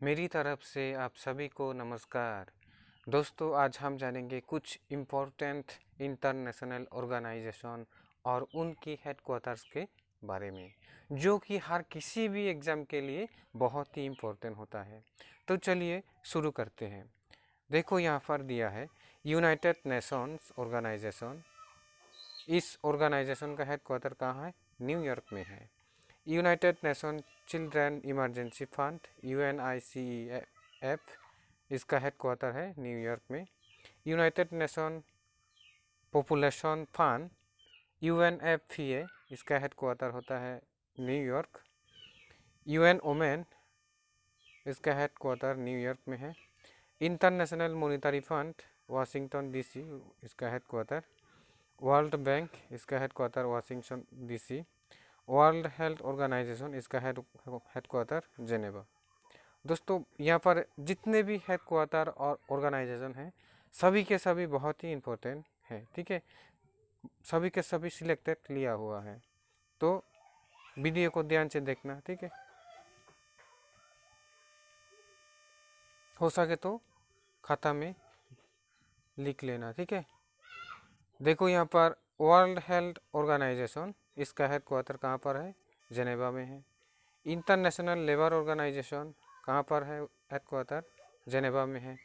मेरी तरफ से आप सभी को नमस्कार। दोस्तों, आज हम जानेंगे कुछ इम्पोर्टेंट इंटरनेशनल ऑर्गेनाइजेशन और उनकी हेडक्वार्टर्स के बारे में, जो कि हर किसी भी एग्ज़ाम के लिए बहुत ही इम्पोर्टेंट होता है। तो चलिए शुरू करते हैं। देखो, यहाँ पर दिया है यूनाइटेड नेशंस ऑर्गेनाइजेशन। इस ऑर्गेनाइजेशन का हेडक्वार्टर कहाँ है? न्यूयॉर्क में है। United Nation Children Emergency Fund UNICEF, इसका हेडक्वार्टर है न्यूयॉर्क में। United Nation Population Fund UNFPA, इसका हेडक्वार्टर होता है न्यूयॉर्क। UN वुमेन, इसका हेडक्वार्टर न्यूयॉर्क में है। International Monetary Fund Washington DC, इसका हेडक्वार्टर। वर्ल्ड बैंक, इसका headquarter Washington DC। World Health Organization, इसका हेडक्वार्टर जेनेवा। दोस्तों, यहाँ पर जितने भी हेडक्वार्टर और ऑर्गेनाइजेशन हैं, सभी के सभी बहुत ही इम्पोर्टेंट हैं। ठीक है, सभी के सभी सिलेक्टेड लिया हुआ है, तो वीडियो को ध्यान से देखना। ठीक है, हो सके तो खाता में लिख लेना। ठीक है, देखो यहाँ पर वर्ल्ड हेल्थ ऑर्गेनाइजेशन, इसका हेडक्वार्टर कहाँ पर है? जेनेवा में है। इंटरनेशनल लेबर ऑर्गेनाइजेशन कहाँ पर है? हेडक्वार्टर जेनेवा में है।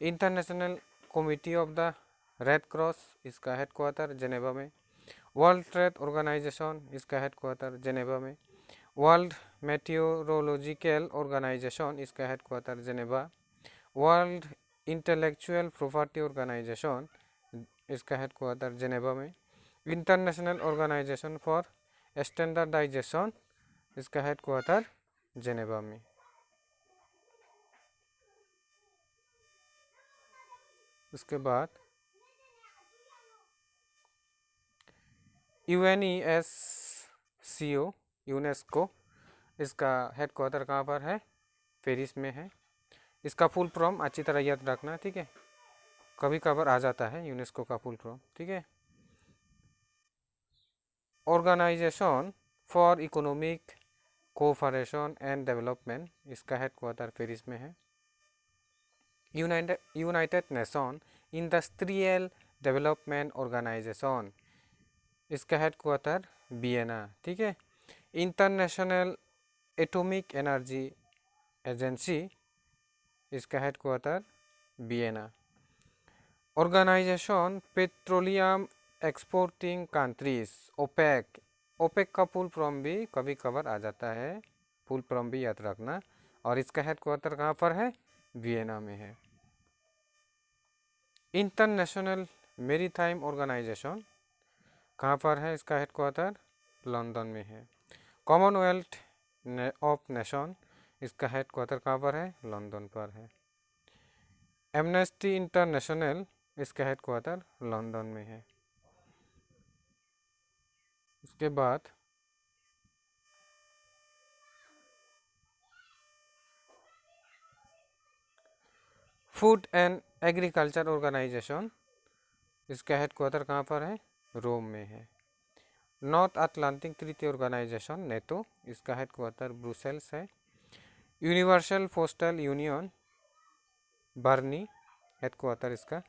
International Committee of the Red Cross, इसका हेडक्वार्टर जेनेवा में। वर्ल्ड ट्रेड ऑर्गेनाइजेशन, इसका हेडक्वार्टर जेनेवा में। वर्ल्ड मेटियोरोलॉजिकल ऑर्गेनाइजेशन, इसका headquarter Geneva. World Intellectual Property Organization, इसका हेडक्वार्टर जेनेवा में। इंटरनेशनल ऑर्गेनाइजेशन फॉर स्टैंडर्डाइजेशन, इसका हेडक्वार्टर जेनेवा में। उसके बाद UNESCO, यूनेस्को, इसका हेडक्वार्टर कहाँ पर है? पेरिस में है। इसका फुल फॉर्म अच्छी तरह याद रखना। ठीक है, कभी कभार आ जाता है यूनेस्को का फुल फॉर्म। ठीक है, Organization for Economic Cooperation and Development, इसका हेडक्वार्टर पेरिस में है। United Nation Industrial Development Organization, इसका हेडक्वार्टर वियना। ठीक है, इंटरनेशनल एटॉमिक एनर्जी एजेंसी, इसका headquarter Vienna. Organization Petroleum Exporting Countries, OPEC, OPEC का फुल फॉर्म भी कभी कभार आ जाता है, फुल फॉर्म भी याद रखना। और इसका हेडक्वार्टर कहाँ पर है? वियना में है। इंटरनेशनल मैरीटाइम ऑर्गेनाइजेशन कहाँ पर है? इसका हेडक्वार्टर लंदन में है। कॉमनवेल्थ ऑफ नेशन, इसका हेडक्वार्टर कहाँ पर है? लंदन पर है। एमनेस्टी इंटरनेशनल, इसका हेडक्वार्टर लंदन में है। उसके बाद फूड एंड एग्रीकल्चर ऑर्गेनाइजेशन, इसका हेडक्वार्टर कहाँ पर है? रोम में है। North Atlantic Treaty Organization, NATO, इसका हेडक्वार्टर ब्रुसेल्स है। Universal Postal Union, Berne, headquarter इसका।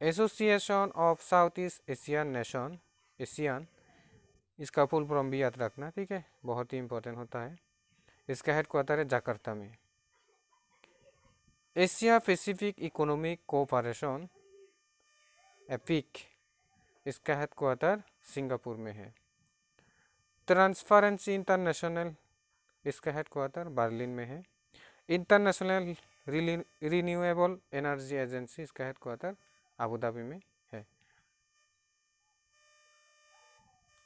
Association of South East Asian Nation, Asian, इसका फुल फॉर्म भी याद रखना। ठीक है, बहुत ही इंपॉर्टेंट होता है। इसका हेडक्वार्टर है जकार्ता में। Asia Pacific Economic Cooperation, APEC, इसका हेडक्वार्टर सिंगापुर में है। ट्रांसपेरेंसी इंटरनेशनल, इसका हेडक्वार्टर बर्लिन में है। इंटरनेशनल रिन्यूएबल एनर्जी एजेंसी, इसका हेडक्वार्टर अबू धाबी में है।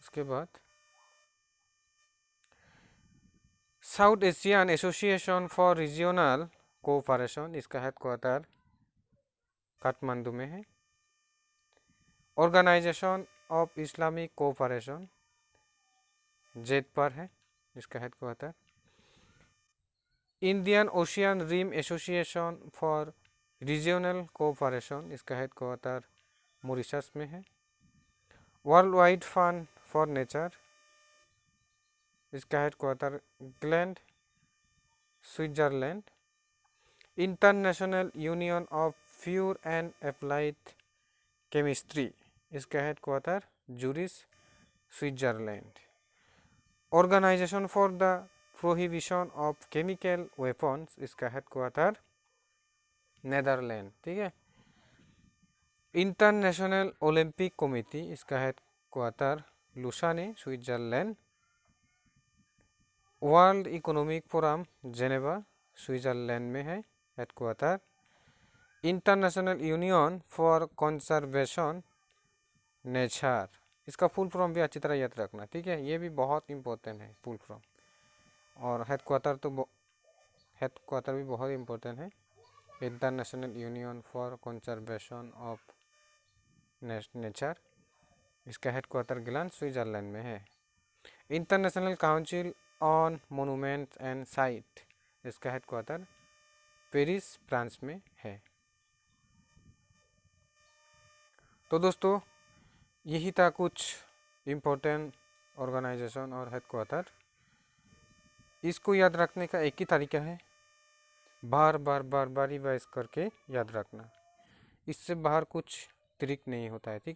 उसके बाद South Asian Association for Regional Cooperation, इसका हेडक्वार्टर काठमांडू में है। Organization of Islamic Cooperation, Jeddah पर है, इसका headquarter. Indian Ocean Rim Association for Regional Cooperation, इसका हेडक्वार्टर मॉरिशस में है। World Wide Fund for nature, इसका headquarter Gland Switzerland. International union of pure and applied chemistry, इसका headquarter Zurich, Switzerland. Organisation for the prohibition of chemical weapons, इसका headquarter Netherland. ठीक है। International Olympic committee, इसका headquarter Lausanne, Switzerland. World economic forum Geneva, Switzerland में है headquarter. International union for conservation nature, इसका full form भी अच्छी तरह याद रखना। ठीक है, ये भी बहुत इंपॉर्टेंट है फुल फॉर्म, और हेडक्वार्टर भी बहुत इंपॉर्टेंट है। International union for conservation of nature, इसका हेडक्वार्टर गिलान, स्विट्जरलैंड में है। International council on monuments and site, इसका हेडक्वार्टर पेरिस, फ्रांस में है। तो दोस्तों, यही था कुछ इम्पोर्टेंट ऑर्गेनाइजेशन और हेडक्वार्टर। इसको याद रखने का एक ही तरीका है, बार बार रिवाइज करके याद रखना। इससे बाहर कुछ ट्रिक नहीं होता है। ठीक है।